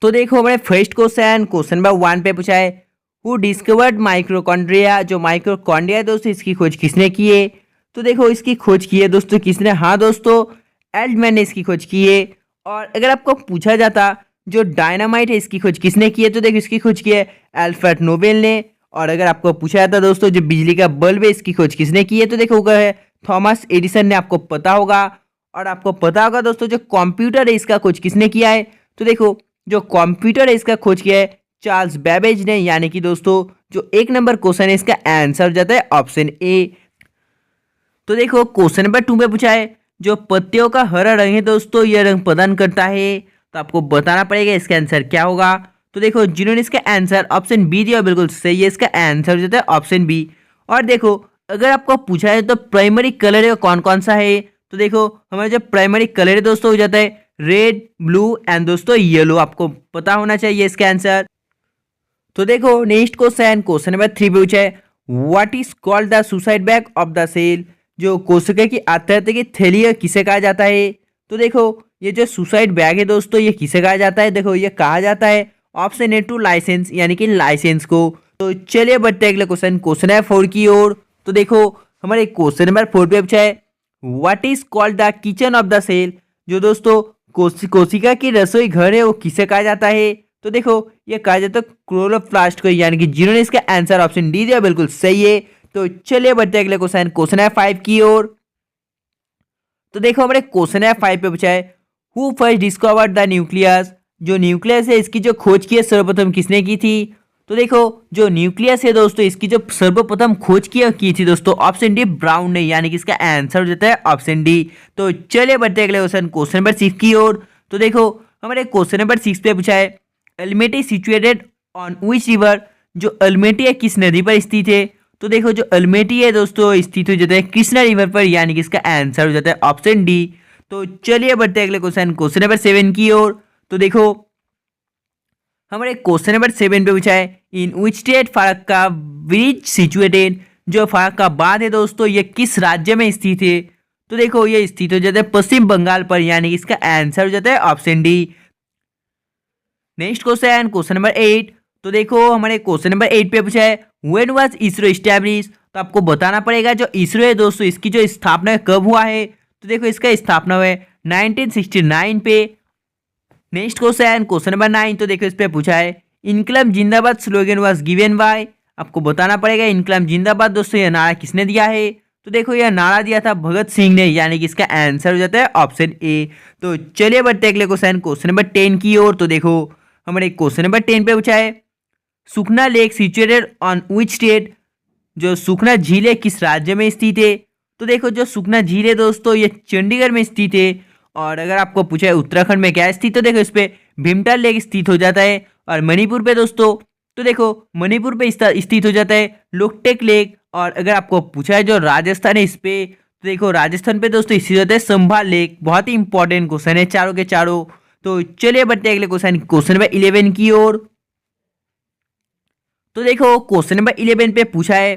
तो देखो हमारे फर्स्ट क्वेश्चन नंबर 1 पे पूछा है, हु डिस्कवर्ड माइक्रोकॉन्ड्रिया। जो माइक्रोकॉन्ड्रिया है दोस्तों, इसकी खोज किसने की है? तो देखो इसकी खोज की है दोस्तों किसने? हाँ दोस्तों, एल्डमैन ने इसकी खोज की है। और अगर आपको पूछा जाता जो डायनामाइट है इसकी खोज किसने की है, तो देखो इसकी खोज की है अल्फ्रेड नोबेल ने। और अगर आपको पूछा जाता दोस्तों जो बिजली का बल्ब है इसकी खोज किसने की है, तो देखो वो है थॉमस एडिसन ने। आपको पता होगा। और आपको पता होगा दोस्तों जो कंप्यूटर है इसका खोज किसने किया है, तो देखो जो कंप्यूटर है इसका खोज किया है चार्ल्स बेबेज ने। यानी कि दोस्तों जो 1 नंबर क्वेश्चन है इसका आंसर हो जाता है ऑप्शन ए। तो देखो क्वेश्चन नंबर 2 में पूछा है, जो पत्तियों का हरा रंग है दोस्तों यह रंग प्रदान करता है। तो आपको बताना पड़ेगा इसका आंसर क्या होगा। तो देखो जिन्होंने इसका आंसर ऑप्शन बी दिया बिल्कुल सही है, इसका आंसर हो जाता है ऑप्शन बी। और देखो अगर आपको पूछा है तो प्राइमरी कलर है कौन कौन सा है, तो देखो हमारा जो प्राइमरी कलर है दोस्तों हो जाता है रेड, ब्लू एंड दोस्तों येलो। आपको पता होना चाहिए इसका आंसर। तो देखो नेक्स्ट क्वेश्चन नंबर 3 पे पूछा है, what is called the suicide bag of the cell. जो कोशिका की आत्महत्या की थैली है किसे कहा जाता है? तो देखो ये जो सुसाइड बैग है दोस्तों ये किसे कहा जाता है? देखो ये कहा जाता है ऑप्शन ए टू लाइसेंस, यानी कि लाइसेंस को। तो चलिए बढ़ते हैं अगले क्वेश्चन है 4 की ओर। तो देखो हमारे क्वेश्चन नंबर 4 पे पूछा है, what is called the kitchen of the cell. जो दोस्तों कोशिका की रसोई घर है वो किसे कहा जाता है? तो देखो ये कहा जाता है क्लोरोप्लास्ट को। यानी कि जिन्होंने इसका आंसर ऑप्शन डी दिया बिल्कुल सही है। तो चलिए बढ़ते हैं अगले क्वेश्चन है 5 की ओर। तो देखो हमारे क्वेश्चन है 5 पे पूछा है, who first discovered the nucleus. जो न्यूक्लियस है इसकी जो खोज की है सर्वप्रथम किसने की थी? तो देखो जो न्यूक्लियस है दोस्तों इसकी जो सर्वप्रथम खोज की थी दोस्तों ऑप्शन डी ब्राउन ने। यानी कि इसका आंसर हो जाता है ऑप्शन डी। तो चलिए बढ़ते हैं अगले क्वेश्चन नंबर 6 की ओर। तो देखो हमारे क्वेश्चन नंबर 6 पे पूछा है, अल्मेटी सिचुएटेड ऑन विच रिवर। जो अल्मेटी है किस नदी पर स्थित है? तो देखो जो अल्मेटी है दोस्तों स्थित हो जाता है कृष्णा रिवर पर। यानी कि इसका आंसर हो जाता है ऑप्शन डी। तो चलिए बढ़ते हैं अगले क्वेश्चन नंबर 7 की ओर। तो देखो हमारे क्वेश्चन नंबर 7 पे पूछा है, in which state Farakka bridge situated. जो फरक्का बांध है दोस्तों ये किस राज्य में स्थित है? तो देखो ये स्थित हो जाता है पश्चिम बंगाल पर। यानी कि इसका आंसर हो जाता है option D. Next question number 8। तो देखो हमारे क्वेश्चन नंबर 8 पे पूछा है, व्हेन वाज इसरो एस्टैब्लिश। तो आपको बताना पड़ेगा जो इसरो है दोस्तों इसकी जो स्थापना कब हुआ है। तो देखो इसका स्थापना हुआ है 1969 पे। Next question number 9। तो देखो इस पे पूछा है, इनकलाब जिंदाबाद स्लोगन वाज गिवन बाय। आपको बताना पड़ेगा इनकलाब जिंदाबाद दोस्तों यह नारा किसने दिया है? तो देखो यह नारा दिया था भगत सिंह ने। यानी कि इसका आंसर हो जाता है ऑप्शन ए। तो चलिए बढ़ते अगले क्वेश्चन नंबर 10 की ओर। तो देखो हमारे क्वेश्चन नंबर 10 पे पूछा है, Sukhna lake situated on which state. जो सुखना झील है किस राज्य में स्थित है? तो देखो जो सुखना झील है दोस्तों ये चंडीगढ़ में स्थित है। और अगर आपको पूछा है उत्तराखंड में क्या स्थित, तो देखो इस पे भीमताल लेक स्थित हो जाता है। और मणिपुर पे दोस्तों, तो देखो मणिपुर पे स्थित हो जाता है लोकटेक लेक। और अगर आपको पूछा है जो राजस्थान है इस पे, तो देखो राजस्थान पे दोस्तों स्थित होता है संभाल लेक। बहुत ही इंपॉर्टेंट क्वेश्चन है चारों के चारों। तो चलिए बढ़ते अगले क्वेश्चन नंबर 11 की ओर। तो देखो क्वेश्चन नंबर 11 पे पूछा है,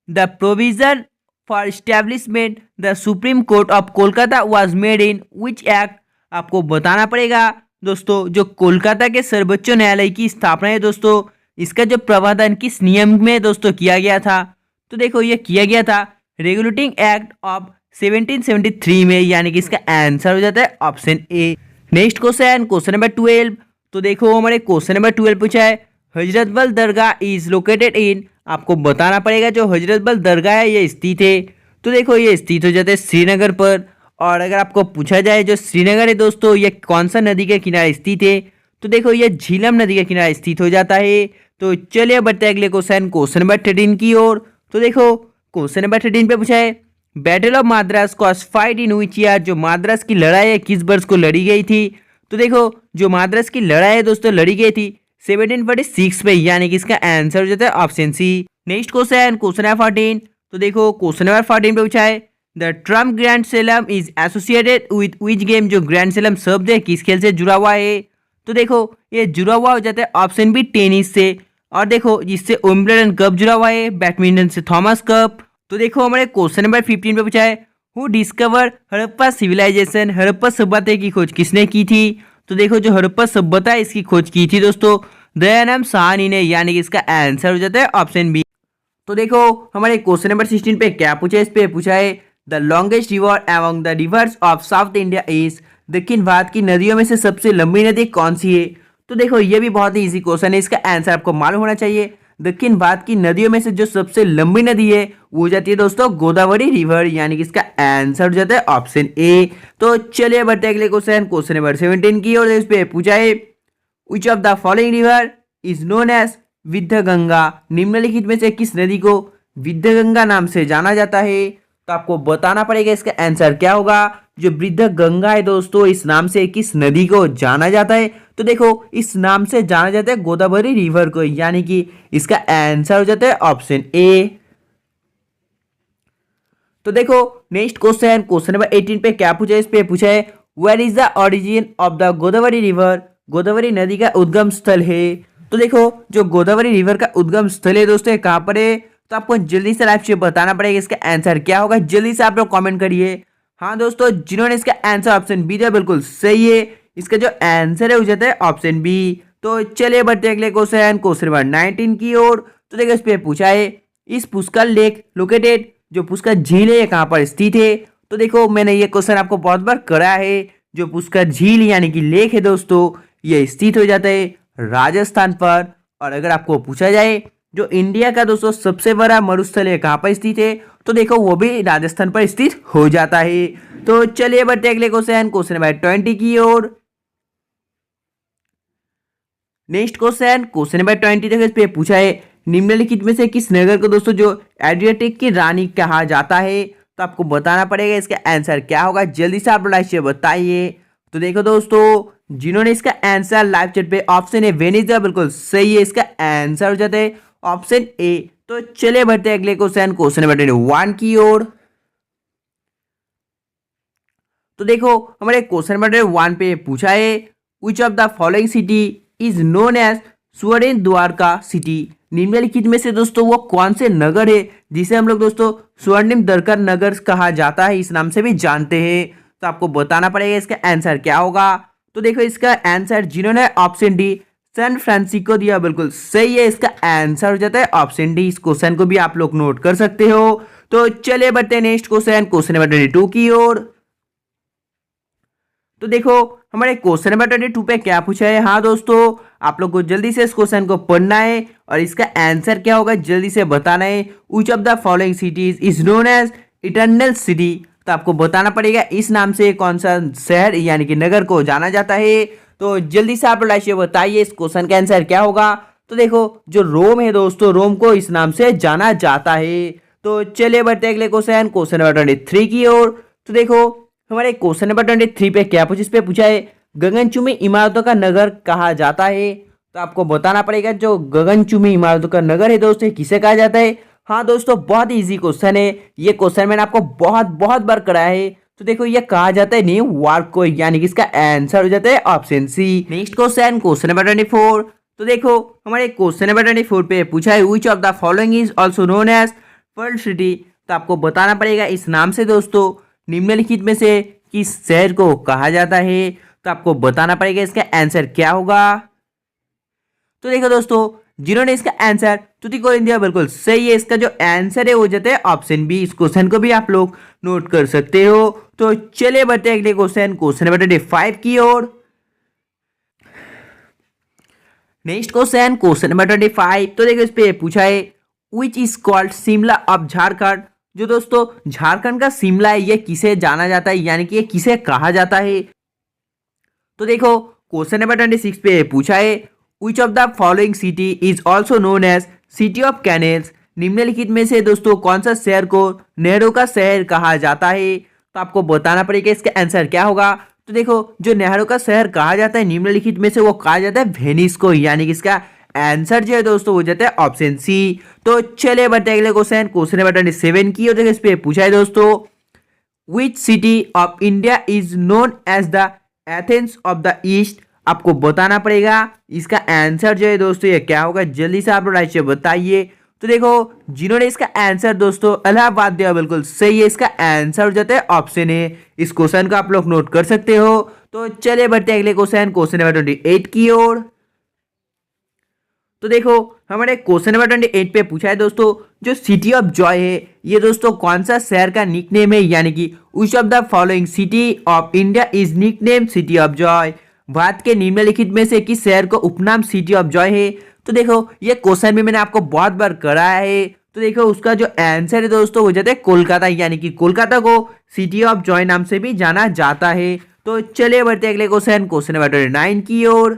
the provision for establishment the supreme court of Kolkata was made in which act. आपको बताना पड़ेगा दोस्तों जो कोलकाता के सर्वोच्च न्यायालय की स्थापना है दोस्तों इसका जो प्रावधान किस नियम में दोस्तों किया गया था? तो देखो ये किया गया था रेगुलेटिंग एक्ट ऑफ 1773 में। यानी कि इसका आंसर हो जाता है option A. Next question number 12। तो देखो हमारे क्वेश्चन नंबर 12 पूछा है, हजरतबल दरगाह इज लोकेटेड इन। आपको बताना पड़ेगा जो हजरतबल दरगाह है ये स्थित है। तो देखो ये स्थित हो जाता है श्रीनगर पर। और अगर आपको पूछा जाए जो श्रीनगर है दोस्तों ये कौन सा नदी के किनारे स्थित है? तो देखो ये झीलम नदी के किनारे स्थित हो जाता है। तो चलिए बढ़ते हैं अगले क्वेश्चन नंबर 13 की ओर। तो देखो क्वेश्चन नंबर 13 पे पूछा है, battle of Madras cause fight in which year. जो माद्रास की लड़ाई है किस वर्ष को लड़ी गई थी? तो देखो जो माद्रास की लड़ाई है दोस्तों लड़ी गई थी 1746 में। यानी कि इसका आंसर हो जाता है ऑप्शन सी। नेक्स्ट क्वेश्चन है 14। तो देखो क्वेश्चन नंबर 14 पे पूछा है, the term grand slam is associated with which game. जो ग्रैंड स्लैम शब्द है किस खेल से जुड़ा हुआ है? तो देखो ये जुड़ा हुआ हो जाता है ऑप्शन बी टेनिस से। और देखो जिससे विंबलडन कप जुड़ा हुआ है बैडमिंटन से थॉमस कप। तो देखो हमारे क्वेश्चन नंबर 15 पे पूछा है, who discover Harappa civilisation. Harappa सभ्यता की खोज किसने की थी? तो देखो जो हड़प्पा सभ्यता है इसकी खोज की थी दोस्तों दयानंद साहनी ने, यानी कि इसका आंसर हो जाता है ऑप्शन बी। तो देखो हमारे क्वेश्चन नंबर 16 पे क्या पूछा है, इस पे पूछा है the longest river among the reverse of south India is, दक्षिण भारत की नदियों में से सबसे लंबी नदी कौन सी है। तो देखो ये भी बहुत ही इजी क्वेश्चन है, इसका आंसर आपको मालूम होना चाहिए। दक्षिण भारत की नदियों में से जो सबसे लंबी नदी है वो हो जाती है दोस्तों गोदावरी रिवर, यानी कि इसका आंसर हो जाता है ऑप्शन ए। तो चलिए बढ़ते हैं अगले क्वेश्चन, क्वेश्चन नंबर 17 की, और इस पे पूछा है which of the following river is known as Vidyaganga, निम्नलिखित में से किस नदी को विद्यागंगा नाम से जाना जाता है। तो आपको बताना पड़ेगा इसका आंसर क्या होगा। जो विद्यागंगा है दोस्तों इस नाम से किस नदी को जाना जाता है। तो देखो इस नाम से जाना जाता है गोदावरी रिवर को, यानी कि इसका आंसर हो जाता है ऑप्शन ए। तो देखो नेक्स्ट क्वेश्चन, क्वेश्चन नंबर 18 पे क्या पूछा है, इस पे पूछा है where is the origin of the Godavari river, Godavari नदी का उद्गम स्थल है। तो देखो जो गोदावरी रिवर का उद्गम स्थल है दोस्तों कहाँ पर है। तो आपको जल्दी से लाइव से बताना पड़ेगा इसका आंसर क्या होगा, जल्दी से आप लोग कमेंट करिए। हाँ दोस्तों जिन्होंने इसका आंसर ऑप्शन बी दिया बिल्कुल सही है, इसका जो आंसर है वो जाता है ऑप्शन बी। तो चलिए बढ़ते हैं अगले क्वेश्चन, क्वेश्चन नंबर 19 की ओर। तो देखो इस पे पूछा है इस पुष्कर लेक लोकेटेड, जो पुष्कर झील है ये कहाँ पर स्थित है। तो देखो मैंने ये क्वेश्चन आपको बहुत बार कराया है। जो पुष्कर झील यानी कि लेक है दोस्तों ये स्थित हो जाता है राजस्थान पर। और अगर आपको पूछा जाए जो इंडिया का दोस्तों सबसे बड़ा मरुस्थल है कहाँ पर स्थित है, तो देखो वो भी राजस्थान पर स्थित हो जाता है। तो चलिए बढ़ते अगले क्वेश्चन, क्वेश्चन नंबर 20 की ओर। नेक्स्ट क्वेश्चन, क्वेश्चन नंबर 20 देखो इस पे पूछा है निम्नलिखित में से किस नगर को दोस्तों जो एड्रियाटिक की रानी कहा जाता है। तो आपको बताना पड़ेगा इसका आंसर क्या होगा, जल्दी से आप लाइक से बताइए। तो देखो दोस्तों जिन्होंने इसका आंसर लाइव चैट पे ऑप्शन ए वेनिस दिया बिल्कुल सही है, इसका आंसर हो जाता है ऑप्शन ए। तो चलिए बढ़ते हैं अगले क्वेश्चन, क्वेश्चन नंबर 21 की ओर। तो देखो हमारे क्वेश्चन नंबर 1 पे पूछा है which of the following city is known as Swarna Dwarka city, निम्नलिखित में से दोस्तों वो कौन से नगर है जिसे हम लोग दोस्तों स्वर्णिम द्वारका नगर कहा जाता है, इस नाम से भी जानते हैं। तो आपको बताना पड़ेगा इसका आंसर क्या होगा। तो देखो इसका आंसर जिन्होंने ऑप्शन डी सैन फ्रांसिस्को दिया बिल्कुल सही है, इसका आंसर हो जाता है ऑप्शन डी। इस क्वेश्चन को भी आप लोग नोट कर सकते हो। तो चलिए बढ़ते हैं नेक्स्ट क्वेश्चन, क्वेश्चन नंबर 22 की ओर। तो देखो हमारे क्वेश्चन नंबर 22 पे क्या पूछा है। हाँ दोस्तों आप लोग को जल्दी से इस क्वेश्चन को पढ़ना है और इसका आंसर क्या होगा जल्दी से बताना है। Which of the following cities is known as eternal city, तो आपको बताना पड़ेगा इस नाम से कौन सा शहर यानी कि नगर को जाना जाता है। तो जल्दी से आप लोग बताइए इस क्वेश्चन का आंसर क्या होगा। तो देखो जो रोम है दोस्तों रोम को इस नाम से जाना जाता है। तो चलिए बढ़ते अगले क्वेश्चन, क्वेश्चन नंबर 23 की ओर। तो देखो हमारे क्वेश्चन नंबर 23 पे क्या पूछा, इस पे पूछा है गगनचुंबी इमारतों का नगर कहा जाता है। तो आपको बताना पड़ेगा जो गगनचुंबी इमारतों का नगर है दोस्तों किसे कहा जाता है। हाँ दोस्तों बहुत इजी क्वेश्चन है, ये क्वेश्चन मैंने आपको बहुत बहुत बार कराया है। तो देखो ये कहा जाता है न्यू यॉर्क को, यानी कि इसका आंसर हो जाता है option C. Next question, question number 24। तो देखो हमारे क्वेश्चन नंबर 24 पे पूछा है which of the following is also known as pearl city, तो आपको बताना पड़ेगा इस नाम से दोस्तों निम्नलिखित में से किस शहर को कहा जाता है। तो आपको बताना पड़ेगा इसका आंसर क्या होगा। तो देखो दोस्तों जिन्होंने इसका आंसर तुतिकोरिन दिया बिल्कुल सही है, इसका जो आंसर है वो जाता है ऑप्शन बी। इस क्वेश्चन को भी आप लोग नोट कर सकते हो। तो चलिए बढ़ते हैं अगले क्वेश्चन, क्वेश्चन नंबर 25 की ओर। Next question, question number 25। तो देखो इस पे पूछा है which is called Shimla of Jharkhand, जो दोस्तों झारखंड का शिमला है ये किसे जाना जाता है यानी कि ये किसे कहा जाता है। तो देखो क्वेश्चन नंबर 26 पे पूछा है which of the following city is also known as city of canals, निम्नलिखित में से दोस्तों कौन सा शहर को नहरों का शहर कहा जाता है। तो आपको बताना पड़ेगा इसका आंसर क्या होगा। तो देखो जो नहरों का शहर कहा जाता है निम्नलिखित में से वो कहा जाता है वेनिस को, यानी कि इसका आंसर जो है दोस्तों वो जाता है ऑप्शन सी। तो चलिए बढ़ते अगले क्वेश्चन, क्वेश्चन नंबर 27 की। और देखो इस पे पूछा है दोस्तों which city of India is known as the Athens of the east, आपको बताना पड़ेगा इसका आंसर जो है दोस्तों ये क्या होगा, जल्दी से आप लोग राइट से बताइए। तो देखो जिन्होंने इसका आंसर दोस्तों इलाहाबाद दिया बिल्कुल सही है, इसका आंसर हो जाता है ऑप्शन ए। इस क्वेश्चन को आप लोग नोट कर सकते हो। तो चलिए बढ़ते हैं अगले क्वेश्चन नंबर 28 की ओर। तो देखो हमारे क्वेश्चन नंबर 28 पे पूछा है दोस्तों, जो सिटी ऑफ जॉय है ये दोस्तों कौन सा शहर का निकनेम है, यानी कि विच of the following city of India is nickname city of Joy. Bharat के निम्नलिखित में से किस शहर को उपनाम सिटी ऑफ जॉय है। तो देखो ये क्वेश्चन भी मैंने आपको बहुत बार कराया है। तो देखो उसका जो आंसर है दोस्तों हो जाता है कोलकाता, यानी कि कोलकाता को सिटी ऑफ जॉय नाम से भी जाना जाता है। तो चलिए बढ़ते हैं अगले क्वेश्चन नंबर 29 की ओर।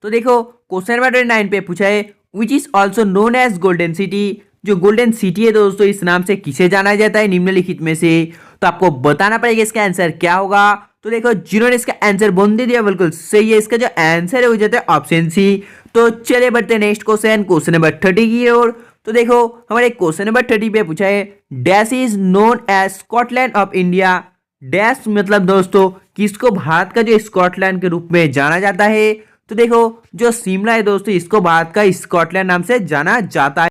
तो देखो क्वेश्चन नंबर 29 पे पूछा है which is also known as golden city. जो गोल्डन सिटी है दोस्तों इस नाम से किसे जाना जाता है निम्नलिखित में से। तो आपको बताना पड़ेगा इसका आंसर क्या होगा। तो देखो जिन्होंने इसका आंसर बोल दिया बिल्कुल सही है, इसका जो आंसर है वो जाता है ऑप्शन सी। तो चलिए बढ़ते हैं नेक्स्ट क्वेश्चन नंबर 30 की ओर। तो देखो हमारे क्वेश्चन नंबर 30 पे पूछा है dash is known as Scotland of India. Dash मतलब दोस्तों किसको भारत का जो स्कॉटलैंड के रूप में जाना जाता है। तो देखो जो शिमला है दोस्तों इसको भारत का स्कॉटलैंड नाम से जाना जाता है।